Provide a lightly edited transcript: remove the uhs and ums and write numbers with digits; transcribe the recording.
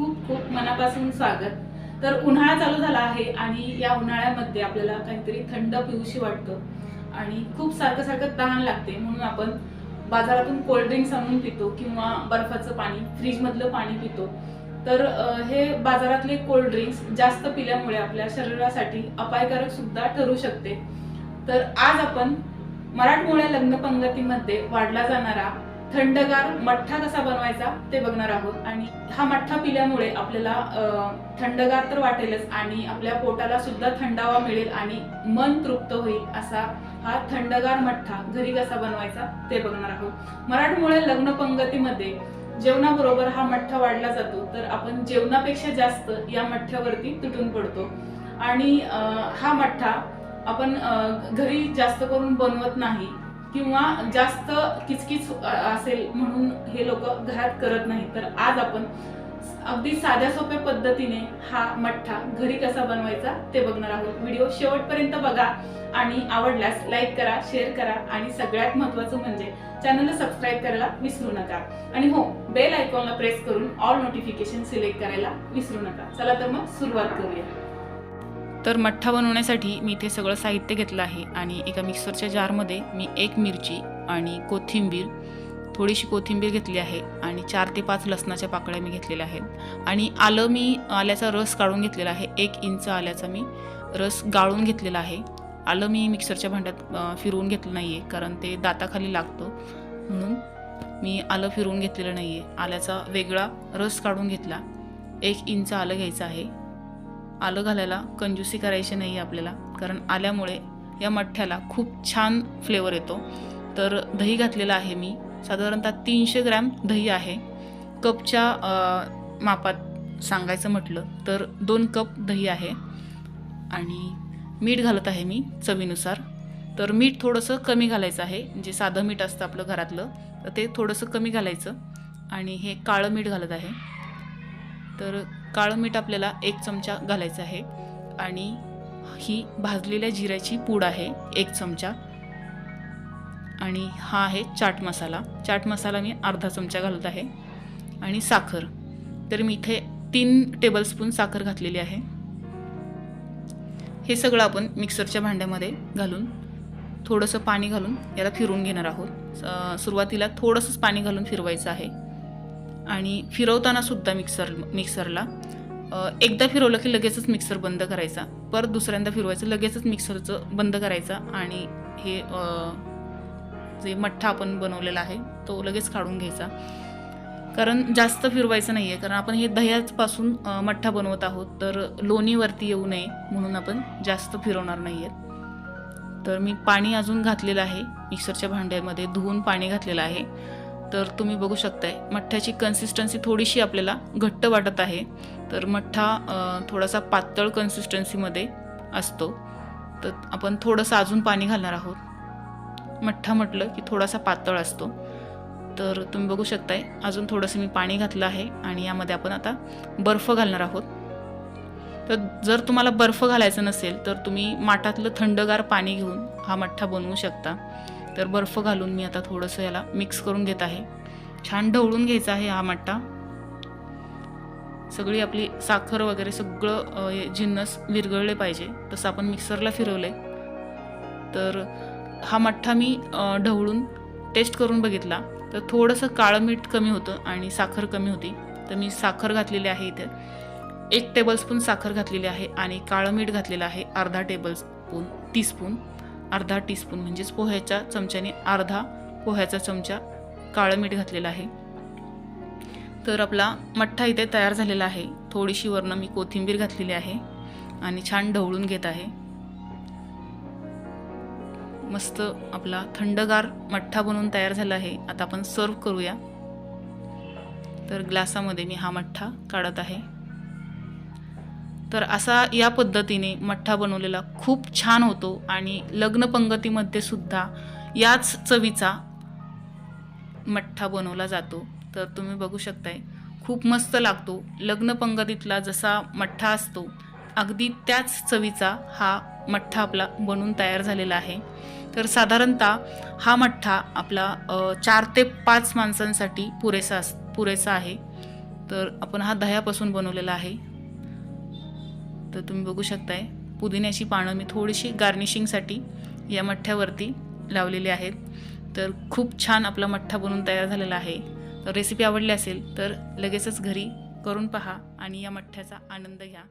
खूप खूप मनापासून स्वागत। तर उन्हाळा चालू झाला आहे आणि या उन्हाळ्यामध्ये आपल्याला काहीतरी थंड पिऊशी वाटतं आणि खूप सारखं तहान लागते, म्हणून आपण बाजारातून कोल्ड ड्रिंक्स आणून पितो किंवा बर्फाचं पाणी, फ्रीज मधलं पाणी पितो। तर हे बाजारातले कोल्ड ड्रिंक्स जास्त पिल्यामुळे आपल्या शरीरासाठी अपायकारक सुद्धा ठरू शकते। तर आज आपण मराठमोळ्या लग्न पंगतीमध्ये वाढला जाणारा थंडगार मठ्ठा कसा बनवायचा ते बघणार आहोत। आणि हा मठ्ठा पिल्यामुळे आपल्याला थंडगार तर वाटेलच आणि आपल्या पोटाला सुद्धा थंडावा मिळेल आणि मन तृप्त होईल असा हा थंडगार मठ्ठा घरी कसा बनवायचा ते बघणार आहोत। मराठमोळ्या लग्न पंगतीमध्ये जेवणाबरोबर हा मठ्ठा वाढला जातो, तर आपण जेवणापेक्षा जास्त या मठ्ठ्यावरती तुटून पडतो। आणि हा मठ्ठा आपण घरी जास्त करून बनवत नाही किंवा जास्त किचकिच असेल म्हणून हे लोक घरात करत नाही। तर आज आपण अगदी साध्या सोप्या पद्धतीने हा मठ्ठा घरी कसा बनवायचा ते बघणार आहोत। व्हिडिओ शेवटपर्यंत बघा आणि आवडल्यास लाईक करा, शेअर करा आणि सगळ्यात महत्त्वाचं म्हणजे चॅनलला सबस्क्राईब करायला विसरू नका। आणि हो, बेल आयकॉनला प्रेस करून ऑल नोटिफिकेशन सिलेक्ट करायला विसरू नका। चला तर मग सुरुवात करूया। तर मठ्ठा बनवण्यासाठी मी इथे सगळं साहित्य घेतलं आहे आणि एका मिक्सरच्या जारमध्ये मी एक मिरची आणि कोथिंबीर, थोडीशी कोथिंबीर घेतली आहे आणि 4 ते 5 लसणाच्या पाकळ्या मी घेतलेल्या आहेत। आणि आल्याचा रस काढून घेतलेला आहे। 1 इंच आल्याचा मी रस गाळून घेतलेला आहे। आलं मी मिक्सरच्या भांड्यात फिरवून घेतलं नाही आहे, कारण ते दाताखाली लागतं, म्हणून मी आलं फिरवून घेतलेलं नाही आहे। आल्याचा वेगळा रस काढून घेतला। 1 इंच आलं घ्यायचं आहे। आलं घालायला कंजूसी करायची नाही आपल्याला, कारण आल्यामुळे या मठ्ठ्याला खूप छान फ्लेवर येतो। तर दही घातलेलं आहे मी, साधारणतः 300 ग्रॅम दही आहे। कपच्या मापात सांगायचं म्हटलं तर 2 कप दही आहे। आणि मीठ घालत आहे मी चवीनुसार। तर मीठ थोडंसं कमी घालायचं आहे, जे साधं मीठ असतं आपलं घरातलं, तर ते थोडंसं कमी घालायचं। आणि हे काळं मीठ घालत आहे। तर काळं मीठ आपल्याला 1 चमचा घालायचं आहे। आणि ही भाजलेल्या जिऱ्याची पूड आहे 1 चमचा। आणि हा आहे चाट मसाला। चाट मसाला मी अर्धा चमचा घालत आहे। आणि साखर, तर मी इथे 3 टेबलस्पून साखर घातलेली आहे। हे सगळं आपण मिक्सरच्या भांड्यामध्ये घालून थोडंसं पाणी घालून याला फिरवून घेणार आहोत। सुरुवातीला थोडंसंच पाणी घालून फिरवायचं आहे। आणि फिरवताना सुद्धा मिक्सरला एकदा फिरवलं की लगेचच मिक्सर बंद करायचा, परत दुसऱ्यांदा फिरवायचं, लगेचच मिक्सरचं बंद करायचं। आणि हे जे मठ्ठा आपण बनवलेला आहे तो लगेच काढून घ्यायचा, कारण जास्त फिरवायचं नाही आहे, कारण आपण हे दह्यापासून मठ्ठा बनवत आहोत, तर लोणीवरती येऊ नये म्हणून आपण जास्त फिरवणार नाही आहेत। तर मी पाणी अजून घातलेलं आहे मिक्सरच्या भांड्यामध्ये, धुवून पाणी घातलेलं आहे। तर तुम्ही बघू शकताय मठ्ठ्याची कन्सिस्टन्सी थोडीशी आपल्याला घट्ट वाटत आहे, तर मठ्ठा थोडासा पातळ कन्सिस्टन्सीमध्ये असतो, तर आपण थोडंसं अजून पाणी घालणार आहोत। मठ्ठा म्हटलं की थोडासा पातळ असतो, तर तुम्ही बघू शकताय अजून थोडंसं मी पाणी घातलं आहे। आणि यामध्ये आपण आता बर्फ घालणार आहोत। तर जर तुम्हाला बर्फ घालायचं नसेल तर तुम्ही माठातलं थंडगार पाणी घेऊन हा मठ्ठा बनवू शकता। तर बर्फ घालून मी आता थोडंसं याला मिक्स करून घेत आहे। छान ढवळून घ्यायचा आहे हा मठ्ठा। सगळी आपली साखर वगैरे सगळं जिन्नस विरघळले पाहिजे, तसं आपण मिक्सरला फिरवले। तर हा मठ्ठा मी ढवळून टेस्ट करून बघितला, तर थोडंसं काळं मीठ कमी होतं आणि साखर कमी होती, तर मी साखर घातलेली आहे इथे। 1 टेबलस्पून साखर घातलेली आहे आणि काळं मीठ घातलेलं आहे अर्धा टीस्पून, अर्धा टीस्पून म्हणजेच पोह्याच्या चमच्याने अर्धा पोह्याचा चमचा काळं मीठ घातलेलं आहे। तर आपला मठ्ठा इथे तयार झालेला आहे। थोडीशी वरनं मी कोथिंबीर घातलेली आहे आणि छान ढवळून घेत आहे। मस्त आपला थंडगार मठ्ठा बनवून तयार झाला आहे। आता आपण सर्व करूया। तर ग्लासामध्ये मी हा मठ्ठा काढत आहे। तर असा या पद्धतीने मठ्ठा बनवलेला खूप छान होतो आणि लग्न पंगतीमध्ये सुद्धा याच चवीचा मठ्ठा बनवला जातो। तर तुम्ही बघू शकताय खूप मस्त लागतो। लग्न पंगतीतला जसा मठ्ठा असतो अगदी त्याच चवीचा हा मठ्ठा आपला बनून तयार झालेला आहे। तर साधारणतः हा मठ्ठा आपला 4 ते 5 माणसांसाठी पुरेसा आहे। तर आपण हा दह्यापासून बनवलेला आहे. तर तुम्ही बघू शकताय पुदिन्याची पानं मी थोडीशी गार्निशिंगसाठी या मठ्ठ्यावरती लावलेली आहेत. तर खूप छान आपला मठ्ठा बनून तयार झालेला आहे. तर रेसिपी आवडली असेल तर लगेचच घरी करून पहा आणि या मठ्ठ्याचा आनंद घ्या.